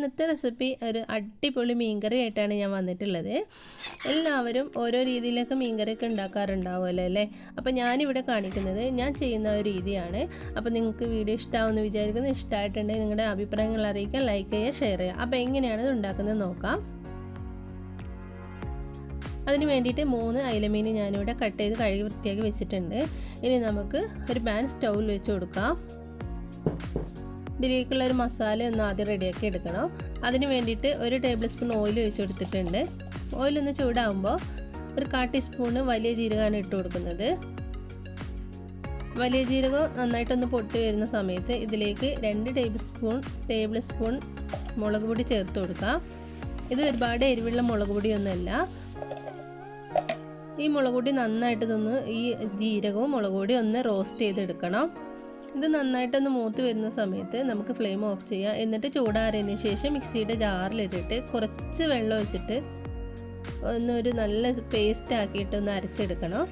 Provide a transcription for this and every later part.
ഇന്നത്തെ റെസിപ്പി ഒരു അടിപൊളി മീൻകറി ആയിട്ടാണ് ഞാൻ വന്നിട്ടുള്ളത്. എല്ലാവരും ഓരോ രീതിയിലൊക്കെ മീൻകറിയൊക്കെ ഉണ്ടാക്കാറുണ്ടാവുമല്ലോ അല്ലേ. അപ്പോൾ ഞാനിവിടെ കാണിക്കുന്നത് ഞാൻ ചെയ്യുന്ന ഒരു രീതിയാണ്. അപ്പോൾ നിങ്ങൾക്ക് വീഡിയോ ഇഷ്ടമാവുമെന്ന് വിചാരിക്കുന്നു. ഇഷ്ടമായിട്ടുണ്ടെങ്കിൽ നിങ്ങളുടെ അഭിപ്രായങ്ങൾ അറിയിക്കാൻ, ലൈക്ക് ചെയ്യുക, ഷെയർ ചെയ്യുക. അപ്പോൾ എങ്ങനെയാണ് ഇത് ഉണ്ടാക്കുന്നത് നോക്കാം. അതിന് വേണ്ടിയിട്ട് 3 അയലമീൻ ഞാനിവിടെ കട്ട് ചെയ്ത് കഴുകി വൃത്തിയാക്കി വെച്ചിട്ടുണ്ട്. ഇനി നമുക്ക് ഒരു പാൻ സ്റ്റൗവിൽ വെച്ച് കൊടുക്കാം. ഇതിലേക്കുള്ള ഒരു മസാല ഒന്ന് ആദ്യം റെഡിയാക്കി എടുക്കണം. അതിന് വേണ്ടിയിട്ട് 1 ടേബിൾ സ്പൂൺ ഓയിൽ ഒഴിച്ച് കൊടുത്തിട്ടുണ്ട്. ഓയിലൊന്ന് ചൂടാകുമ്പോൾ ഒരു 1/4 ടീസ്പൂണ് വലിയ ജീരകമാണ് ഇട്ട് കൊടുക്കുന്നത്. വലിയ ജീരകം നന്നായിട്ടൊന്ന് പൊട്ടി വരുന്ന സമയത്ത് ഇതിലേക്ക് 2 ടേബിൾ സ്പൂൺ മുളക് പൊടി ചേർത്ത് കൊടുക്കാം. ഇത് ഒരുപാട് എരിവുള്ള മുളക് പൊടിയൊന്നുമല്ല. ഈ മുളക് പൊടി നന്നായിട്ടൊന്ന് ഈ ജീരകവും മുളക് പൊടി ഒന്ന് റോസ്റ്റ് ചെയ്തെടുക്കണം. ഇത് നന്നായിട്ടൊന്ന് മൂത്ത് വരുന്ന സമയത്ത് നമുക്ക് ഫ്ലെയിം ഓഫ് ചെയ്യാം. എന്നിട്ട് ചൂടാറിയതിന് ശേഷം മിക്സിയുടെ ജാറിലിട്ടിട്ട് കുറച്ച് വെള്ളം ഒഴിച്ചിട്ട് ഒന്നൊരു നല്ല പേസ്റ്റ് ആക്കിയിട്ടൊന്ന് അരച്ചെടുക്കണം.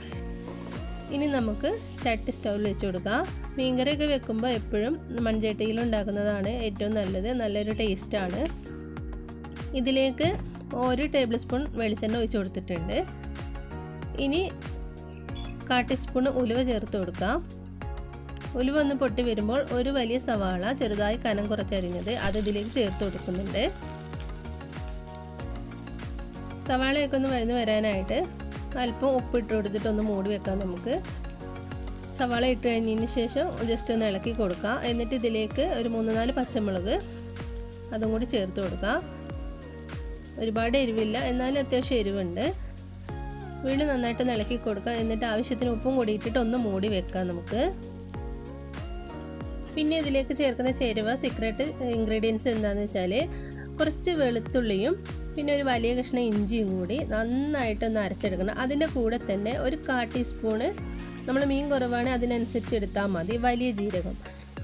ഇനി നമുക്ക് ചട്ടി സ്റ്റൗവിൽ വെച്ച് കൊടുക്കാം. മീൻകറിയൊക്കെ വെക്കുമ്പോൾ എപ്പോഴും മൺചട്ടിയിൽ ഉണ്ടാക്കുന്നതാണ് ഏറ്റവും നല്ലത്. നല്ലൊരു ടേസ്റ്റാണ്. ഇതിലേക്ക് 1 ടേബിൾ സ്പൂൺ വെളിച്ചെണ്ണ ഒഴിച്ച് കൊടുത്തിട്ടുണ്ട്. ഇനി 1/4 ടീസ്പൂൺ ഉലുവ ചേർത്ത് കൊടുക്കാം. ഉലുവ ഒന്ന് പൊട്ടി വരുമ്പോൾ ഒരു വലിയ സവാള ചെറുതായി കനം കുറച്ചരിഞ്ഞത് അത് ഇതിലേക്ക് ചേർത്ത് കൊടുക്കുന്നുണ്ട്. സവാളയൊക്കെ ഒന്ന് വഴന്ന് വരാനായിട്ട് അല്പം ഉപ്പിട്ട് കൊടുത്തിട്ട് ഒന്ന് മൂടി വെക്കാം. നമുക്ക് സവാള ഇട്ട് കഴിഞ്ഞതിന് ശേഷം ജസ്റ്റ് ഒന്ന് ഇളക്കി കൊടുക്കാം. എന്നിട്ട് ഇതിലേക്ക് ഒരു 3-4 പച്ചമുളക് അതും കൂടി ചേർത്ത് കൊടുക്കാം. ഒരുപാട് എരിവില്ല, എന്നാലും അത്യാവശ്യം എരിവുണ്ട്. വീണ്ടും നന്നായിട്ട് ഇളക്കി കൊടുക്കുക. എന്നിട്ട് ആവശ്യത്തിന് ഉപ്പും കൂടി ഇട്ടിട്ട് ഒന്ന് മൂടി വെക്കാം നമുക്ക്. പിന്നെ ഇതിലേക്ക് ചേർക്കുന്ന ചേരുവ സീക്രട്ട് ഇൻഗ്രീഡിയൻസ് എന്താണെന്ന് വെച്ചാൽ കുറച്ച് വെളുത്തുള്ളിയും പിന്നെ ഒരു വലിയ കഷ്ണം ഇഞ്ചിയും കൂടി നന്നായിട്ടൊന്ന് അരച്ചെടുക്കണം. അതിൻ്റെ കൂടെ തന്നെ ഒരു 1/4 ടീസ്പൂണ് നമ്മൾ മീൻ കുറവാണ് അതിനനുസരിച്ച് എടുത്താൽ മതി വലിയ ജീരകം.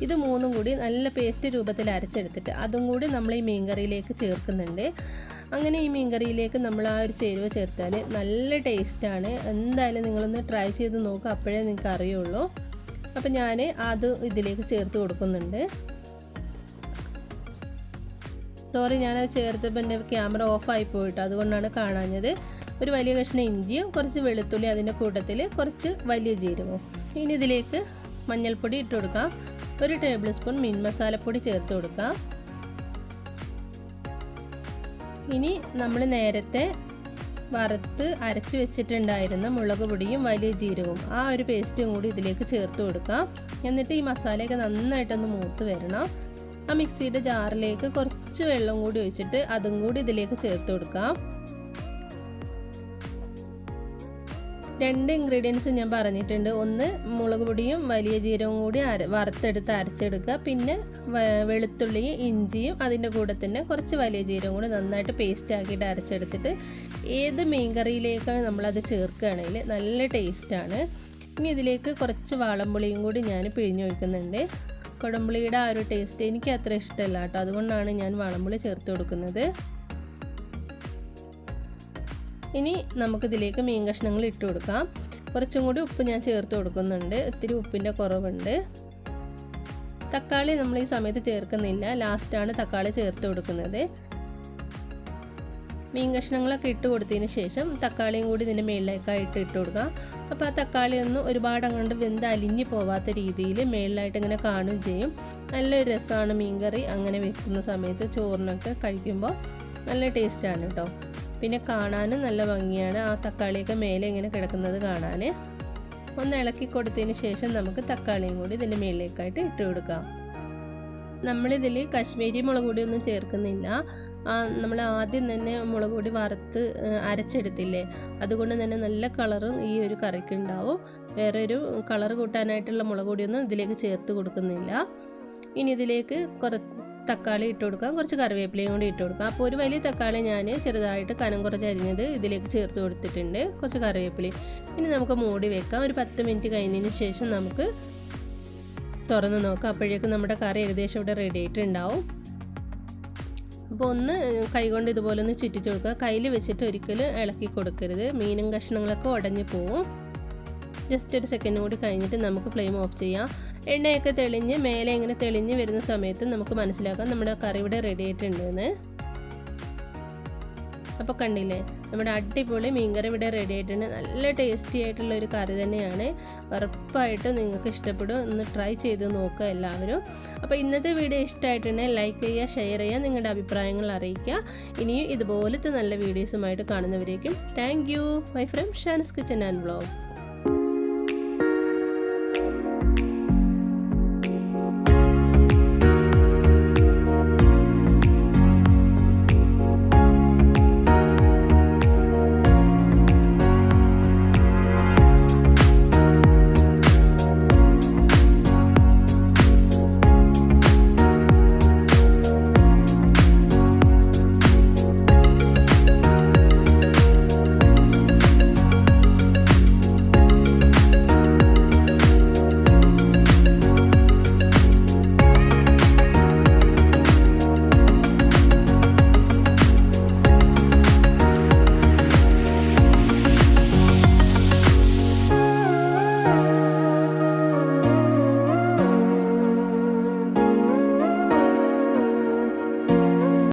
ഇത് 3ഉം കൂടി നല്ല പേസ്റ്റ് രൂപത്തിൽ അരച്ചെടുത്തിട്ട് അതും കൂടി നമ്മൾ ഈ മീൻകറിയിലേക്ക് ചേർക്കുന്നുണ്ട്. അങ്ങനെ ഈ മീൻകറിയിലേക്ക് നമ്മൾ ആ ഒരു ചേരുവ ചേർത്താൽ നല്ല ടേസ്റ്റാണ്. എന്തായാലും നിങ്ങളൊന്ന് ട്രൈ ചെയ്ത് നോക്കുക, അപ്പോഴേ നിങ്ങൾക്ക് അറിയുള്ളൂ. അപ്പം ഞാൻ അത് ഇതിലേക്ക് ചേർത്ത് കൊടുക്കുന്നുണ്ട്. സോറി, ഞാനത് ചേർത്തപ്പോൾ എൻ്റെ ക്യാമറ ഓഫായി പോയിട്ട് അതുകൊണ്ടാണ് കാണാഞ്ഞത്. ഒരു വലിയ കഷ്ണം ഇഞ്ചിയും കുറച്ച് വെളുത്തുള്ളി അതിൻ്റെ കൂട്ടത്തിൽ കുറച്ച് വലിയ ജീരകവും. ഇനി ഇതിലേക്ക് മഞ്ഞൾപ്പൊടി ഇട്ട് കൊടുക്കാം. 1 ടേബിൾ സ്പൂൺ മീൻ മസാലപ്പൊടി ചേർത്ത് കൊടുക്കാം. ഇനി നമ്മൾ നേരത്തെ വറുത്ത് അരച്ച് വെച്ചിട്ടുണ്ടായിരുന്ന മുളക് പൊടിയും വലിയ ജീരകവും ആ ഒരു പേസ്റ്റും കൂടി ഇതിലേക്ക് ചേർത്ത് കൊടുക്കാം. എന്നിട്ട് ഈ മസാലയൊക്കെ നന്നായിട്ടൊന്ന് മൂത്ത് വരണം. ആ മിക്സിയുടെ ജാറിലേക്ക് കുറച്ച് വെള്ളം കൂടി ഒഴിച്ചിട്ട് അതും കൂടി ഇതിലേക്ക് ചേർത്ത് കൊടുക്കാം. 2 ഇൻഗ്രീഡിയൻസ് ഞാൻ പറഞ്ഞിട്ടുണ്ട്. ഒന്ന് മുളക് പൊടിയും വലിയ ജീരകവും കൂടി വറുത്തെടുത്ത് അരച്ചെടുക്കുക. പിന്നെ വെളുത്തുള്ളിയും ഇഞ്ചിയും അതിൻ്റെ കൂടെ തന്നെ കുറച്ച് വലിയ ജീരകം കൂടി നന്നായിട്ട് പേസ്റ്റ് ആക്കിയിട്ട് അരച്ചെടുത്തിട്ട് ഏത് മീൻകറിയിലേക്കാണ് നമ്മളത് ചേർക്കുകയാണെങ്കിൽ നല്ല ടേസ്റ്റാണ്. ഇനി ഇതിലേക്ക് കുറച്ച് വാളംപുളിയും കൂടി ഞാൻ പിഴിഞ്ഞൊഴിക്കുന്നുണ്ട്. കുടംപുളിയുടെ ആ ഒരു ടേസ്റ്റ് എനിക്ക് അത്ര ഇഷ്ടമല്ല കേട്ടോ, അതുകൊണ്ടാണ് ഞാൻ വാളംപുളി ചേർത്ത് കൊടുക്കുന്നത്. ഇനി നമുക്കിതിലേക്ക് മീൻ കഷ്ണങ്ങൾ ഇട്ട് കൊടുക്കാം. കുറച്ചും കൂടി ഉപ്പ് ഞാൻ ചേർത്ത് കൊടുക്കുന്നുണ്ട്. ഇത്തിരി ഉപ്പിൻ്റെ കുറവുണ്ട്. തക്കാളി നമ്മൾ ഈ സമയത്ത് ചേർക്കുന്നില്ല, ലാസ്റ്റാണ് തക്കാളി ചേർത്ത് കൊടുക്കുന്നത്. മീൻ കഷ്ണങ്ങളൊക്കെ ഇട്ട് കൊടുത്തതിന് ശേഷം തക്കാളിയും കൂടി ഇതിൻ്റെ മേളിലേക്കായിട്ട് ഇട്ട് കൊടുക്കാം. അപ്പോൾ ആ തക്കാളി ഒന്നും ഒരുപാട് അങ്ങോട്ട് വെന്ത് അലിഞ്ഞു പോവാത്ത രീതിയിൽ മേളിലായിട്ട് ഇങ്ങനെ കാണുകയും ചെയ്യും. നല്ലൊരു രസമാണ് മീൻകറി അങ്ങനെ വെക്കുന്ന സമയത്ത്. ചോറിനൊക്കെ കഴിക്കുമ്പോൾ നല്ല ടേസ്റ്റാണ് കേട്ടോ. പിന്നെ കാണാനും നല്ല ഭംഗിയാണ് ആ തക്കാളിയൊക്കെ മേലെ ഇങ്ങനെ കിടക്കുന്നത് കാണാൻ. ഒന്ന് ഇളക്കി കൊടുത്തതിന് ശേഷം നമുക്ക് തക്കാളിയും കൂടി ഇതിൻ്റെ മേളിലേക്കായിട്ട് ഇട്ട് കൊടുക്കാം. നമ്മളിതിൽ കാശ്മീരി മുളക് പൊടിയൊന്നും ചേർക്കുന്നില്ല. നമ്മൾ ആദ്യം തന്നെ മുളക് പൊടി വറുത്ത് അരച്ചെടുത്തില്ലേ, അതുകൊണ്ട് തന്നെ നല്ല കളറും ഈ ഒരു കറിക്ക് ഉണ്ടാവും. വേറൊരു കളർ കൂട്ടാനായിട്ടുള്ള മുളക് പൊടിയൊന്നും ഇതിലേക്ക് ചേർത്ത് കൊടുക്കുന്നില്ല. ഇനി ഇതിലേക്ക് തക്കാളി ഇട്ട് കൊടുക്കാം. കുറച്ച് കറിവേപ്പിലയും കൂടി ഇട്ട് കൊടുക്കാം. അപ്പോൾ ഒരു വലിയ തക്കാളി ഞാൻ ചെറുതായിട്ട് കനം കുറച്ച് അരിഞ്ഞത് ഇതിലേക്ക് ചേർത്ത് കൊടുത്തിട്ടുണ്ട്. കുറച്ച് കറിവേപ്പിലയും. ഇനി നമുക്ക് മൂടി വെക്കാം. ഒരു 10 മിനിറ്റ് കഴിഞ്ഞതിന് ശേഷം നമുക്ക് തുറന്ന് നോക്കാം. അപ്പോഴേക്കും നമ്മുടെ കറി ഏകദേശം ഇവിടെ റെഡി ആയിട്ടുണ്ടാവും. അപ്പോൾ ഒന്ന് കൈകൊണ്ട് ഇതുപോലെ ഒന്ന് ചുറ്റിച്ച് കൊടുക്കുക. കയ്യിൽ വെച്ചിട്ട് ഒരിക്കലും ഇളക്കി കൊടുക്കരുത്, മീനും കഷ്ണങ്ങളൊക്കെ ഉടഞ്ഞു പോവും. ജസ്റ്റ് ഒരു സെക്കൻഡ് കൂടി കഴിഞ്ഞിട്ട് നമുക്ക് ഫ്ലെയിം ഓഫ് ചെയ്യാം. എണ്ണയൊക്കെ തെളിഞ്ഞ് മേലെ ഇങ്ങനെ തെളിഞ്ഞ് വരുന്ന സമയത്ത് നമുക്ക് മനസ്സിലാക്കാം നമ്മുടെ കറി ഇവിടെ റെഡി ആയിട്ടുണ്ടെന്ന്. അപ്പോൾ കണ്ടില്ലേ, നമ്മുടെ അടിപൊളി മീൻകറി ഇവിടെ റെഡി ആയിട്ടുണ്ട്. നല്ല ടേസ്റ്റി ആയിട്ടുള്ള ഒരു കറി തന്നെയാണ്. ഉറപ്പായിട്ടും നിങ്ങൾക്ക് ഇഷ്ടപ്പെടും. ഒന്ന് ട്രൈ ചെയ്ത് നോക്കുക എല്ലാവരും. അപ്പോൾ ഇന്നത്തെ വീഡിയോ ഇഷ്ടമായിട്ടുണ്ടെങ്കിൽ ലൈക്ക് ചെയ്യുക, ഷെയർ ചെയ്യുക, നിങ്ങളുടെ അഭിപ്രായങ്ങൾ അറിയിക്കുക. ഇനിയും ഇതുപോലത്തെ നല്ല വീഡിയോസുമായിട്ട് കാണുന്നവരേക്കും thank you. Bye from Shana's kitchen and vlog.